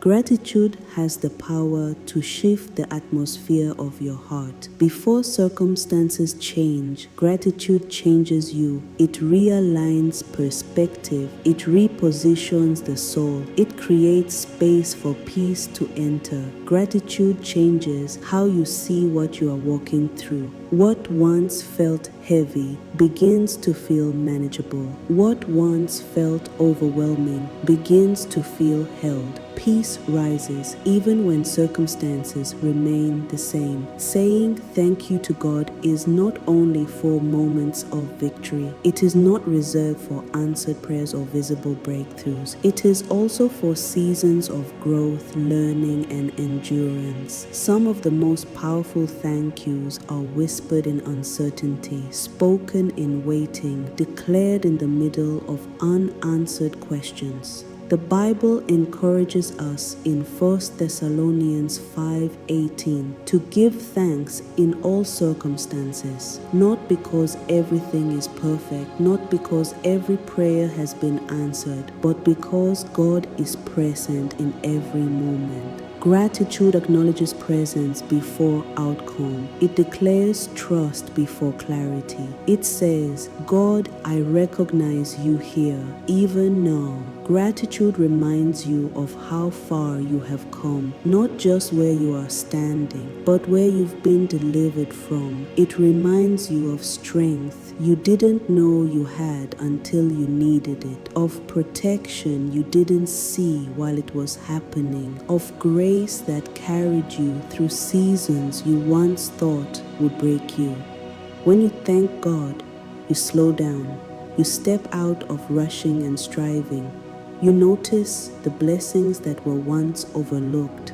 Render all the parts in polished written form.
Gratitude has the power to shift the atmosphere of your heart. Before circumstances change, gratitude changes you. It realigns perspective. It repositions the soul. It creates space for peace to enter. Gratitude changes how you see what you are walking through. What once felt heavy begins to feel manageable. What once felt overwhelming begins to feel held. Peace rises even when circumstances remain the same. Saying thank you to God is not only for moments of victory. It is not reserved for answered prayers or visible breakthroughs. It is also for seasons of growth, learning, and endurance. Some of the most powerful thank yous are whispered in uncertainty, spoken in waiting, declared in the middle of unanswered questions. The Bible encourages us in 1 Thessalonians 5:18 to give thanks in all circumstances, not because everything is perfect, not because every prayer has been answered, but because God is present in every moment. Gratitude acknowledges presence before outcome. It declares trust before clarity. It says, God, I recognize you here, even now. Gratitude reminds you of how far you have come, not just where you are standing, but where you've been delivered from. It reminds you of strength you didn't know you had until you needed it, of protection you didn't see while it was happening, of grace that carried you through seasons you once thought would break you. When you thank God, you slow down. You step out of rushing and striving. You notice the blessings that were once overlooked,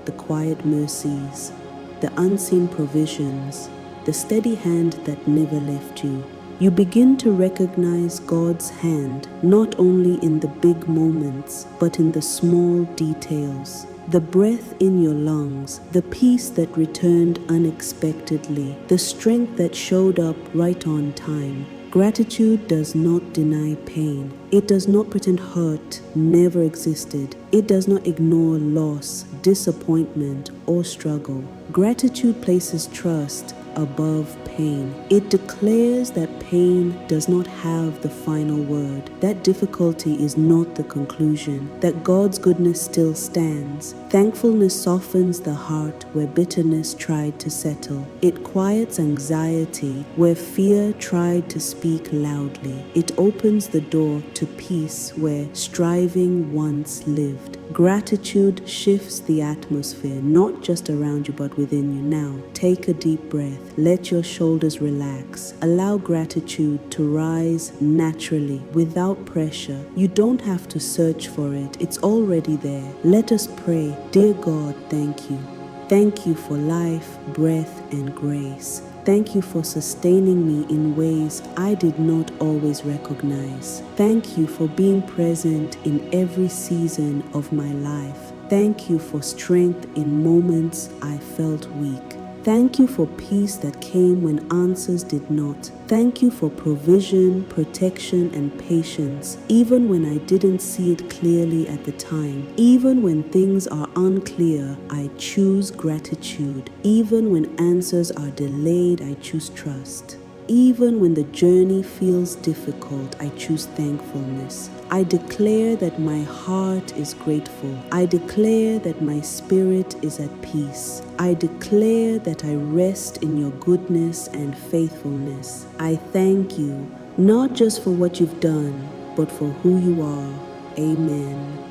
the quiet mercies, the unseen provisions, the steady hand that never left you. You begin to recognize God's hand not only in the big moments, but in the small details. The breath in your lungs, the peace that returned unexpectedly, the strength that showed up right on time. Gratitude does not deny pain. It does not pretend hurt never existed. It does not ignore loss, disappointment, or struggle. Gratitude places trust above pain. It declares that pain does not have the final word, that difficulty is not the conclusion, that God's goodness still stands. Thankfulness softens the heart where bitterness tried to settle. It quiets anxiety where fear tried to speak loudly. It opens the door to peace where striving once lived. Gratitude shifts the atmosphere, not just around you but within you. Now, take a deep breath. Let your shoulders relax. Allow gratitude to rise naturally, without pressure. You don't have to search for it. It's already there. Let us pray. Dear God, thank you. Thank you for life, breath, and grace. Thank you for sustaining me in ways I did not always recognize. Thank you for being present in every season of my life. Thank you for strength in moments I felt weak. Thank you for peace that came when answers did not. Thank you for provision, protection, and patience, even when I didn't see it clearly at the time. Even when things are unclear, I choose gratitude. Even when answers are delayed, I choose trust. Even when the journey feels difficult, I choose thankfulness. I declare that my heart is grateful. I declare that my spirit is at peace. I declare that I rest in your goodness and faithfulness. I thank you, not just for what you've done, but for who you are. Amen.